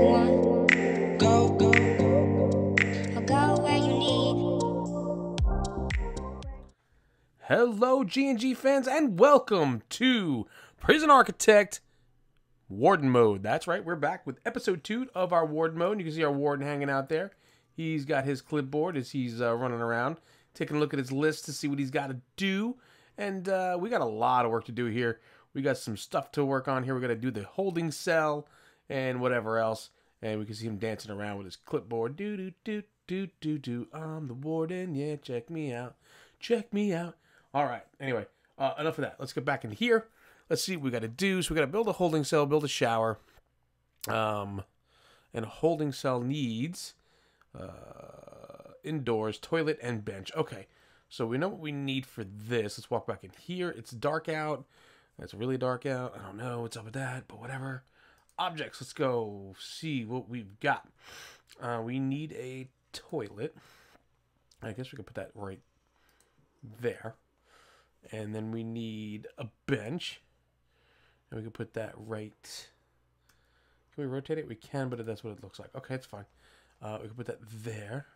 want. Go, go. I'll go where you need. Hello, G&G fans, and welcome to Prison Architect Warden Mode. That's right, we're back with episode 2 of our Warden Mode. You can see our Warden hanging out there. He's got his clipboard as he's running around, taking a look at his list to see what he's got to do. And we got a lot of work to do here. We got some stuff to work on here. We got to do the holding cell and whatever else. And we can see him dancing around with his clipboard. Do do do do do do. I'm the Warden. Yeah, check me out. Check me out. All right. Anyway, enough of that. Let's get back in here. Let's see what we got to do. So we got to build a holding cell, build a shower. And a holding cell needs indoors, toilet, and bench. Okay. So we know what we need for this. Let's walk back in here. It's dark out. It's really dark out. I don't know what's up with that, but whatever. Objects. Let's go see what we've got. We need a toilet. I guess we can put that right there. And then we need a bench. And we can put that right. Can we rotate it? We can, but that's what it looks like. Okay, it's fine. We can put that there.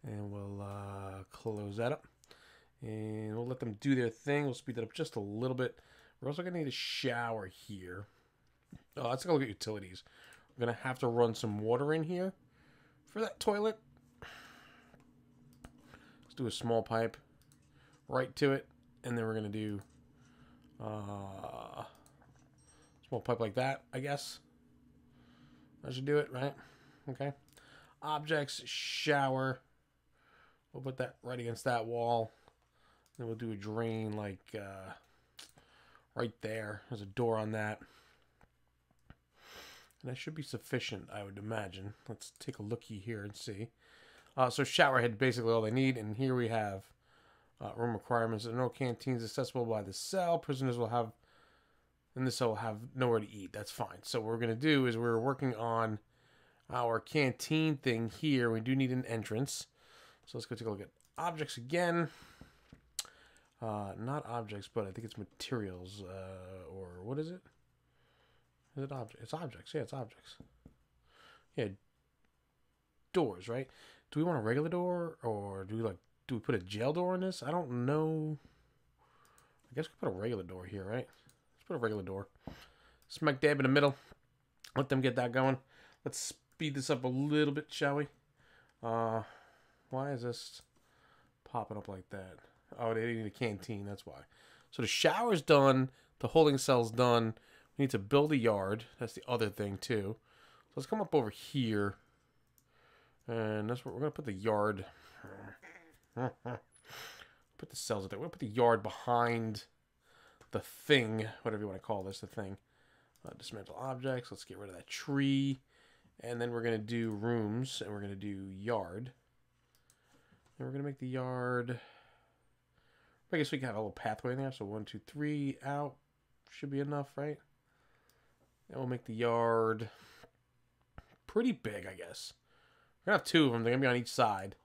And we'll close that up. And we'll let them do their thing. We'll speed that up just a little bit. We're also going to need a shower here. Oh, let's go look at utilities. We're going to have to run some water in here for that toilet. Let's do a small pipe right to it. And then we're going to do small pipe like that, I guess. That should do it, right? Okay. Objects, shower. We'll put that right against that wall. Then we'll do a drain like right there. There's a door on that. And that should be sufficient, I would imagine. Let's take a looky here and see. So shower head, basically all they need. And here we have room requirements. There are no canteens accessible by the cell. Prisoners will have, in this cell, will have nowhere to eat. That's fine. So what we're going to do is we're working on our canteen thing here. We do need an entrance. So let's go take a look at objects again. Not objects, but I think it's materials. Or what is it? Is it object? It's objects. Yeah, it's objects. Yeah. Doors, right? Do we want a regular door? Or do we put a jail door in this? I don't know. I guess we put a regular door here, right? Let's put a regular door. Smack dab in the middle. Let them get that going. Let's speed this up a little bit, shall we? Why is this popping up like that? Oh, they need a canteen. That's why. So the shower's done. The holding cell's done. We need to build a yard. That's the other thing, too. So let's come up over here. And that's where we're going to put the yard. Put the cells up there. We're going to put the yard behind the thing. Whatever you want to call this, the thing. Dismantle objects. Let's get rid of that tree. And then we're going to do rooms. And we're going to do yard. And we're going to make the yard... I guess we can have a little pathway in there. So 1, 2, 3 out. Should be enough, right? And we'll make the yard pretty big, I guess. We're going to have 2 of them. They're going to be on each side.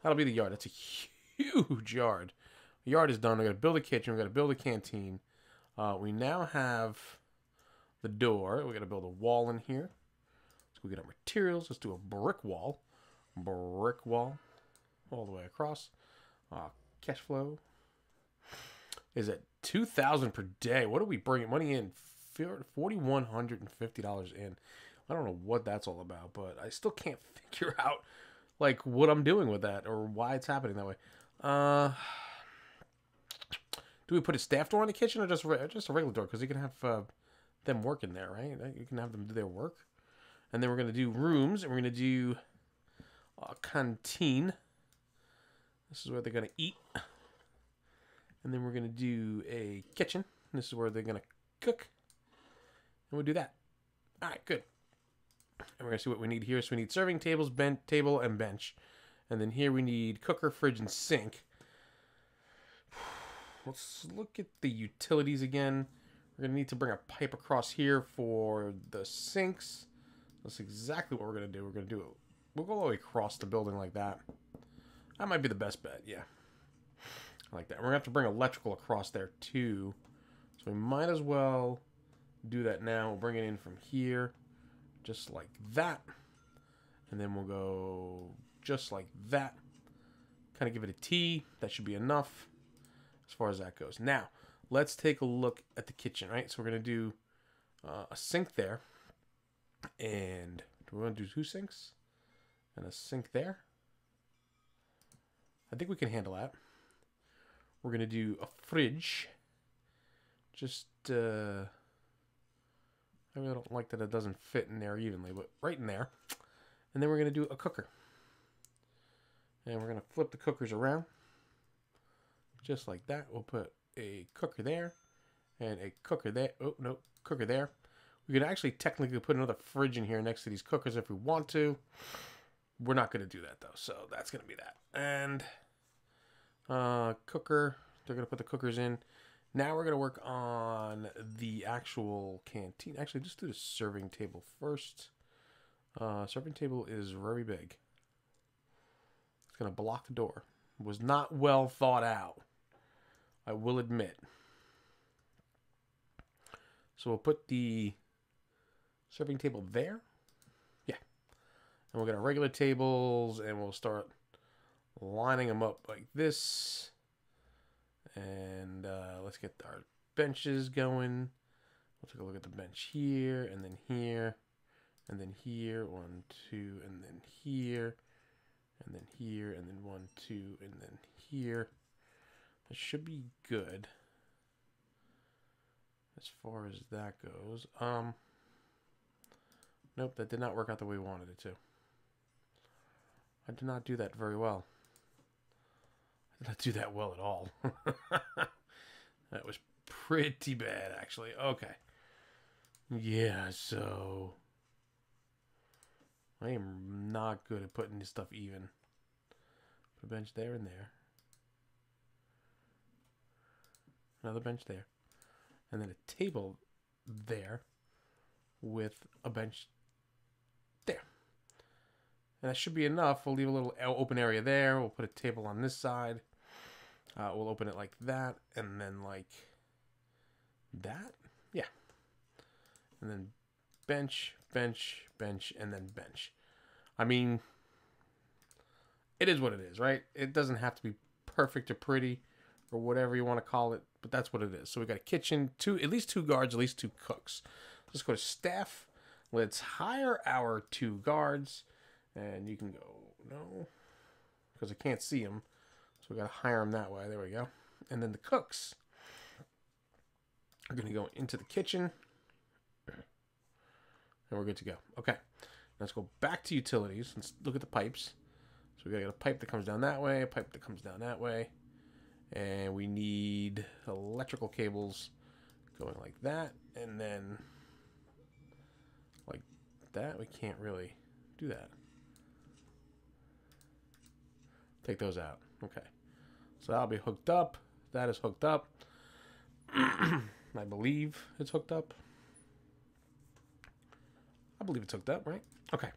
That'll be the yard. That's a huge yard. The yard is done. We've got to build a kitchen. We've got to build a canteen. We now have the door. We've got to build a wall in here. Let's go get our materials. Let's do a brick wall. Brick wall. All the way across. Cash flow is at $2,000 per day. What are we bringing money in? $4,150 in. I don't know what that's all about, but I still can't figure out like what I'm doing with that or why it's happening that way. Do we put a staff door in the kitchen or just a regular door? Because you can have them work in there, right? You can have them do their work. And then we're going to do rooms, and we're going to do a canteen. This is where they're going to eat. And then we're going to do a kitchen. This is where they're going to cook. And we'll do that. All right, good. And we're going to see what we need here. So we need serving tables, table, and bench. And then here we need cooker, fridge, and sink. Let's look at the utilities again. We're going to need to bring a pipe across here for the sinks. That's exactly what we're going to do. We're going to do it. We'll go all the way across the building like that. That might be the best bet, yeah. I like that. We're going to have to bring electrical across there, too. So we might as well do that now. We'll bring it in from here just like that. And then we'll go just like that. Kind of give it a T. That should be enough as far as that goes. Now, let's take a look at the kitchen, right? So we're going to do a sink there. And do we want to do 2 sinks? And a sink there. I think we can handle that. We're going to do a fridge. Just, I really don't like that it doesn't fit in there evenly, but right in there. And then we're going to do a cooker. And we're going to flip the cookers around. Just like that. We'll put a cooker there. And a cooker there. Oh, no. Cooker there. We could actually technically put another fridge in here next to these cookers if we want to. We're not going to do that, though. So that's going to be that. And cooker. They're going to put the cookers in. Now we're going to work on the actual canteen. Actually, just do the serving table first. Serving table is very big. It's going to block the door. It was not well thought out, I will admit. So we'll put the serving table there. Yeah. And we'll get our regular tables and we'll start lining them up like this. And let's get our benches going. We'll take a look at the bench here and then here. And then here, 1, 2, and then here, and then here, and then 1, 2, and then here. That should be good as far as that goes. Nope, that did not work out the way we wanted it to. I did not do that very well. I did not do that well at all. That was pretty bad, actually. Okay. Yeah, so I am not good at putting this stuff even. Put a bench there and there. Another bench there. And then a table there with a bench there. And that should be enough. We'll leave a little open area there. We'll put a table on this side. We'll open it like that. And then like that. Yeah. And then bench, bench, bench, and then bench. I mean, it is what it is, right? It doesn't have to be perfect or pretty or whatever you want to call it, but that's what it is. So we got a kitchen, at least 2 guards, at least 2 cooks. Let's go to staff. Let's hire our 2 guards. And you can go, no, because I can't see them. So we got to hire them that way. There we go. And then the cooks are going to go into the kitchen. And we're good to go. Okay. Let's go back to utilities. Let's look at the pipes. So we got to get a pipe that comes down that way, a pipe that comes down that way. And we need electrical cables going like that. And then like that. We can't really do that. Take those out. Okay. So that'll be hooked up. That is hooked up. I believe it's hooked up. I believe it's hooked up, right? Okay.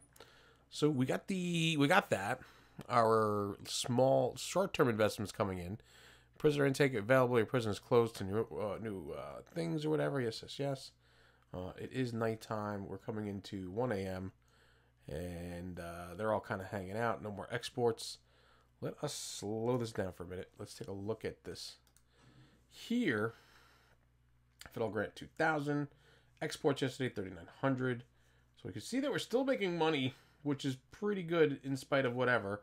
So we got that. Our small short-term investments coming in. Prisoner intake available. Your prison is closed to new things or whatever. Yes, yes, yes. It is nighttime. We're coming into 1 a.m. And they're all kind of hanging out. No more exports. Let us slow this down for a minute. Let's take a look at this. Here, Federal Grant 2,000. Exports yesterday, 3,900. So we can see that we're still making money, which is pretty good in spite of whatever.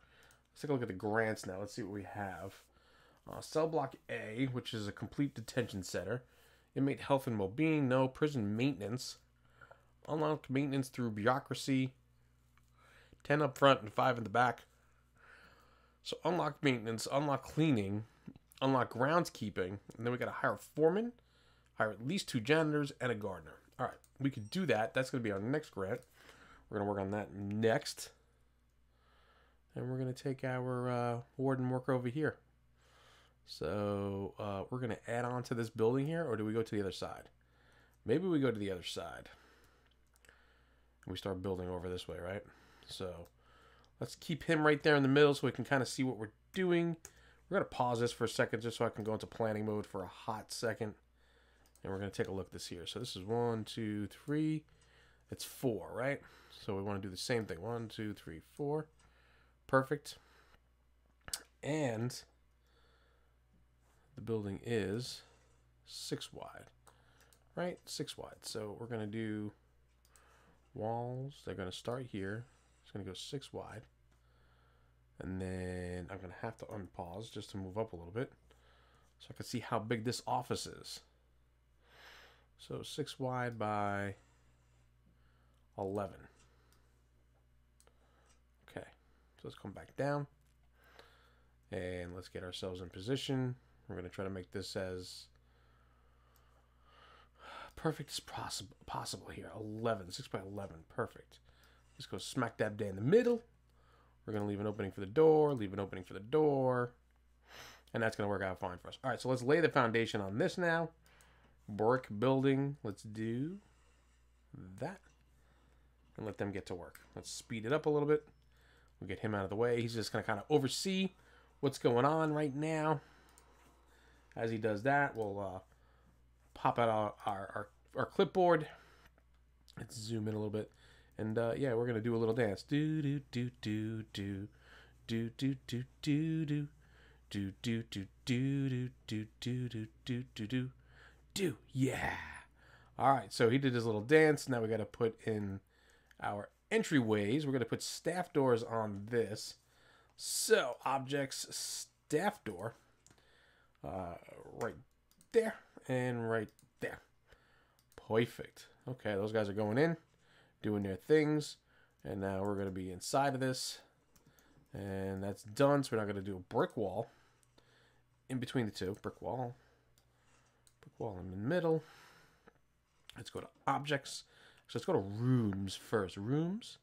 Let's take a look at the grants now. Let's see what we have. Cell Block A, which is a complete detention center. Inmate health and well-being, no. Prison maintenance. Unlock maintenance through bureaucracy. 10 up front and 5 in the back. So unlock maintenance, unlock cleaning, unlock groundskeeping, and then we got to hire a foreman, hire at least 2 janitors, and a gardener. All right, we could do that. That's going to be our next grant. We're going to work on that next. And we're going to take our warden worker over here. So we're going to add on to this building here, or do we go to the other side? Maybe we go to the other side. And we start building over this way, right? So let's keep him right there in the middle so we can kind of see what we're doing. We're going to pause this for a second just so I can go into planning mode for a hot second. And we're going to take a look at this here. So this is 1, 2, 3. It's 4, right? So we want to do the same thing. 1, 2, 3, 4. Perfect. And the building is 6 wide, right? 6 wide. So we're going to do walls. They're going to start here. It's going to go 6 wide. And then I'm going to have to unpause just to move up a little bit so I can see how big this office is. So 6 wide by 11. Okay, so let's come back down and let's get ourselves in position. We're going to try to make this as perfect as possible here. 11, 6 by 11, perfect. Let's go smack dab in the middle. We're going to leave an opening for the door, leave an opening for the door, and that's going to work out fine for us. All right, so let's lay the foundation on this now. Brick building, let's do that, and let them get to work. Let's speed it up a little bit. We'll get him out of the way. He's just going to kind of oversee what's going on right now. As he does that, we'll pop out our clipboard. Let's zoom in a little bit. And yeah, we're gonna do a little dance. Do do do do do do do do do do do do do do do do do do do do. Yeah. All right. So he did his little dance. Now we got to put in our entryways. We're gonna put staff doors on this. So objects, staff door, right there and right there. Perfect. Okay, those guys are going in, doing their things, and now we're going to be inside of this, and that's done. So we're not going to do a brick wall in between the two. Brick wall in the middle. Let's go to objects. So let's go to rooms first. Rooms,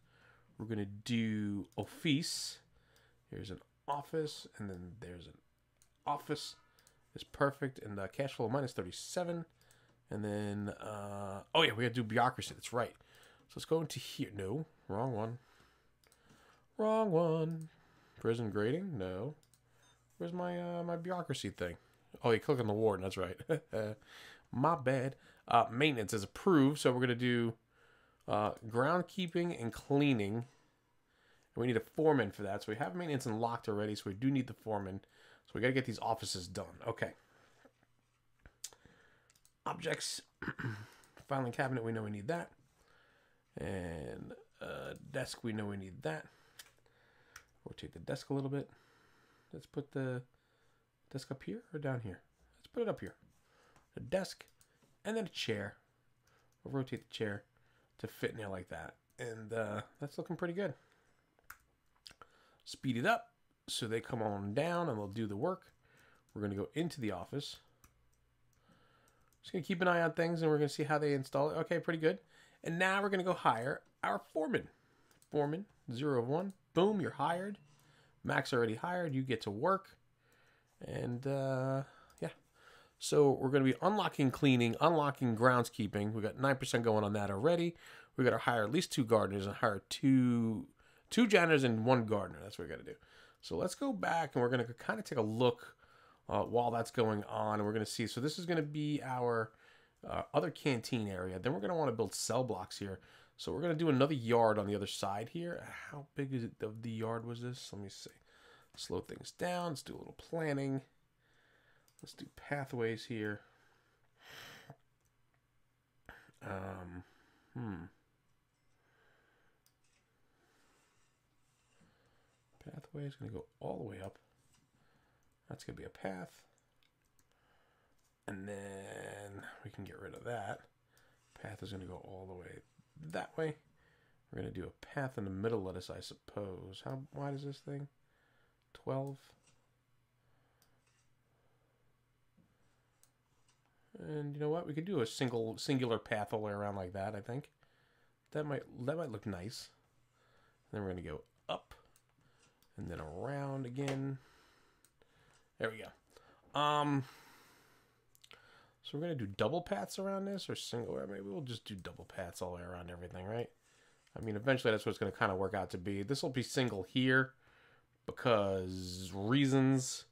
we're going to do office. Here's an office, and then there's an office. It's perfect, and cash flow minus 37. And then, oh yeah, we got to do bureaucracy. That's right. So let's go into here. No, wrong one. Wrong one. Prison grading? No. Where's my my bureaucracy thing? Oh, you click on the warden. That's right. My bad. Maintenance is approved. So we're going to do groundkeeping and cleaning. And we need a foreman for that. So we have maintenance unlocked already. So we do need the foreman. So we got to get these offices done. Okay. Objects. Filing cabinet, we know we need that. And desk, we know we need that. Rotate the desk a little bit. Let's put the desk up here or down here. Let's put it up here. A desk and then a chair. We'll rotate the chair to fit in there like that. And that's looking pretty good. Speed it up so they come on down and they'll do the work. We're going to go into the office. Just going to keep an eye on things and we're going to see how they install it. Okay, pretty good. And now we're going to go hire our foreman. Foreman, 0 of 1. Boom, you're hired. Mac's already hired. You get to work. And yeah. So we're going to be unlocking cleaning, unlocking groundskeeping. We got 9% going on that already. We got to hire at least 2 gardeners and hire two janitors and 1 gardener. That's what we got to do. So let's go back and we're going to kind of take a look while that's going on, and we're going to see. So this is going to be our other canteen area. Then we're going to want to build cell blocks here. So we're going to do another yard on the other side here. How big is it of the yard was this? Let me see. Slow things down. Let's do a little planning. Let's do pathways here. Pathway is going to go all the way up. That's going to be a path. And then we can get rid of that. Path is going to go all the way that way. We're going to do a path in the middle of this, I suppose. How wide is this thing? 12. And you know what? We could do a singular path all the way around like that, I think. That might look nice. Then we're going to go up and then around again. There we go. So we're going to do double paths around this or single, or maybe we'll just do double paths all the way around everything, right? I mean, eventually that's what it's going to kind of work out to be. This will be single here because reasons.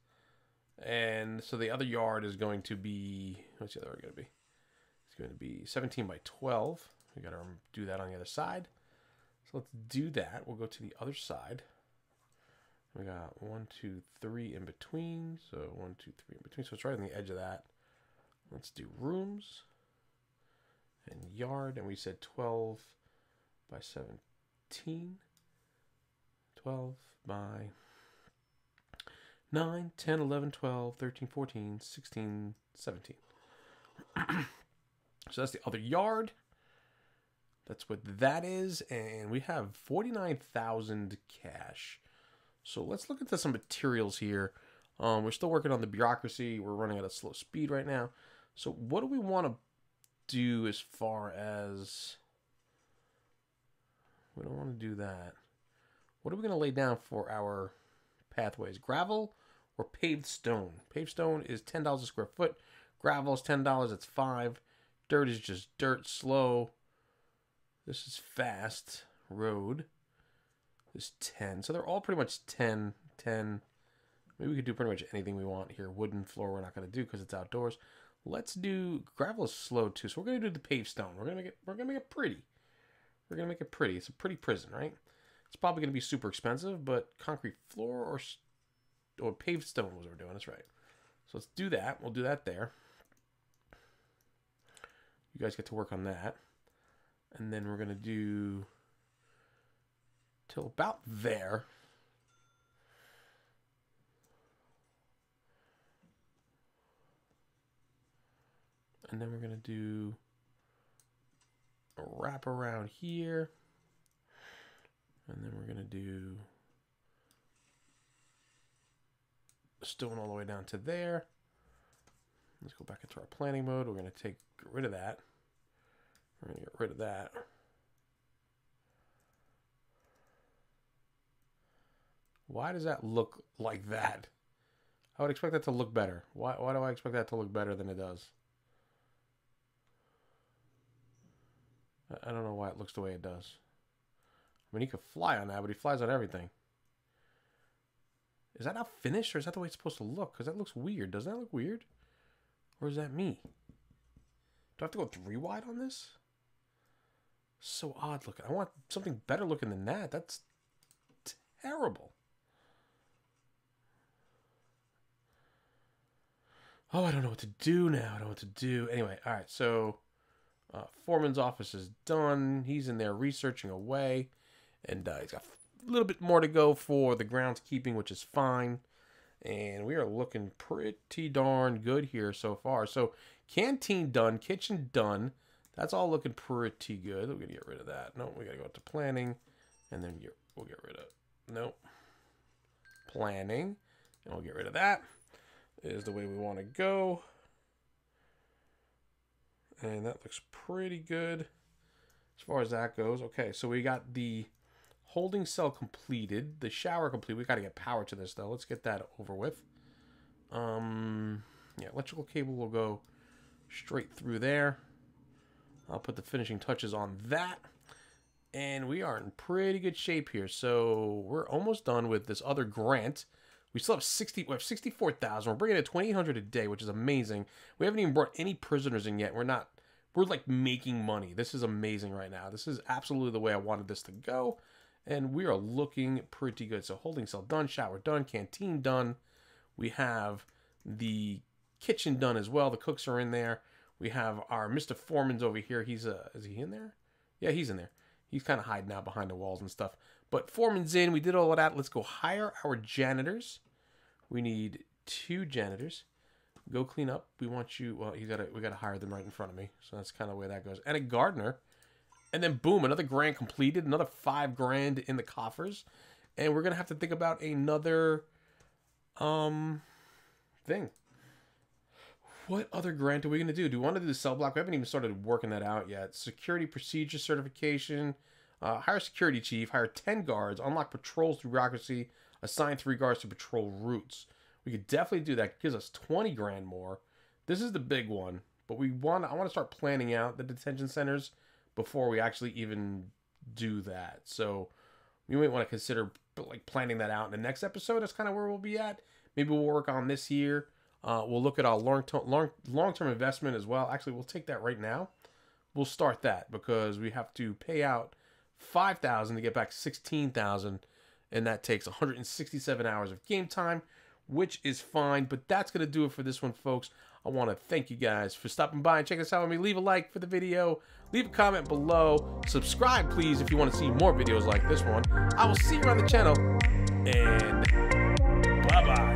And so the other yard is going to be, what's the other one going to be? It's going to be 17 by 12. We got to do that on the other side. So let's do that. We'll go to the other side. We got 1, 2, 3 in between. So 1, 2, 3 in between. So it's right on the edge of that. Let's do rooms and yard. And we said 12 by 17. 12 by 9, 10, 11, 12, 13, 14, 16, 17. So that's the other yard. That's what that is. And we have 49,000 cash. So let's look into some materials here. We're still working on the bureaucracy. We're running at a slow speed right now. So what do we want to do as far as... We don't want to do that. What are we going to lay down for our pathways? Gravel or paved stone? Paved stone is $10 a square foot. Gravel is $10. That's $5. Dirt is just dirt, slow. This is fast. Road is 10. So they're all pretty much 10, 10. Maybe we could do pretty much anything we want here. Wooden floor we're not going to do because it's outdoors. Let's do... Gravel is slow too. So we're going to do the paved stone. We're going to make it pretty. We're going to make it pretty. It's a pretty prison, right? It's probably going to be super expensive, but concrete floor or paved stone was what we're doing. That's right. So let's do that. We'll do that there. You guys get to work on that. And then we're going to do till about there. And then we're going to do a wrap around here. And then we're going to do stone all the way down to there. Let's go back into our planning mode. We're going to get rid of that. We're going to get rid of that. Why does that look like that? I would expect that to look better. Why do I expect that to look better than it does? I don't know why it looks the way it does. I mean, he could fly on that, but he flies on everything. Is that not finished, or is that the way it's supposed to look? Because that looks weird. Doesn't that look weird? Or is that me? Do I have to go 3 wide on this? So odd looking. I want something better looking than that. That's terrible. Oh, I don't know what to do now. I don't know what to do. Anyway, all right. So, foreman's office is done. He's in there researching away. And he's got a little bit more to go for the groundskeeping, which is fine. And we are looking pretty darn good here so far. So, canteen done. Kitchen done. That's all looking pretty good. We're going to get rid of that. No, we got to go to planning. And then we'll get rid of... Nope. Planning. And we'll get rid of that. Is the way we want to go. And that looks pretty good as far as that goes. Okay, so we got the holding cell completed. The shower complete. We got to get power to this, though. Let's get that over with. Yeah, electrical cable will go straight through there. I'll put the finishing touches on that. And we are in pretty good shape here. So we're almost done with this other grant. We still have 64,000. We're bringing in 2,800 a day, which is amazing. We haven't even brought any prisoners in yet. We're like making money. This is amazing right now. This is absolutely the way I wanted this to go. And we are looking pretty good. So holding cell done, shower done, canteen done. We have the kitchen done as well. The cooks are in there. We have our Mr. Foreman's over here. Is he in there? Yeah, he's in there. He's kind of hiding out behind the walls and stuff. But Foreman's in. We did all of that. Let's go hire our janitors. We need 2 janitors. Go clean up. We want you. Well, we gotta hire them right in front of me. So that's kind of the way that goes. And a gardener. And then boom, another grant completed. Another $5,000 in the coffers. And we're gonna have to think about another thing. What other grant are we gonna do? Do we want to do the cell block? We haven't even started working that out yet. Security procedure certification. Hire security chief, hire 10 guards, unlock patrols through bureaucracy, assign 3 guards to patrol routes. We could definitely do that. It gives us 20 grand more. This is the big one, but I want to start planning out the detention centers before we actually even do that. So we might want to consider like planning that out in the next episode. That's kind of where we'll be at. Maybe we'll work on this here. We'll look at our long-term investment as well. Actually, we'll take that right now. we'll start that because we have to pay out 5,000 to get back 16,000, and that takes 167 hours of game time, which is fine. But that's gonna do it for this one, folks. I want to thank you guys for stopping by and checking us out with me. Leave a like for the video, leave a comment below, subscribe please if you want to see more videos like this one. I will see you around the channel, and bye bye.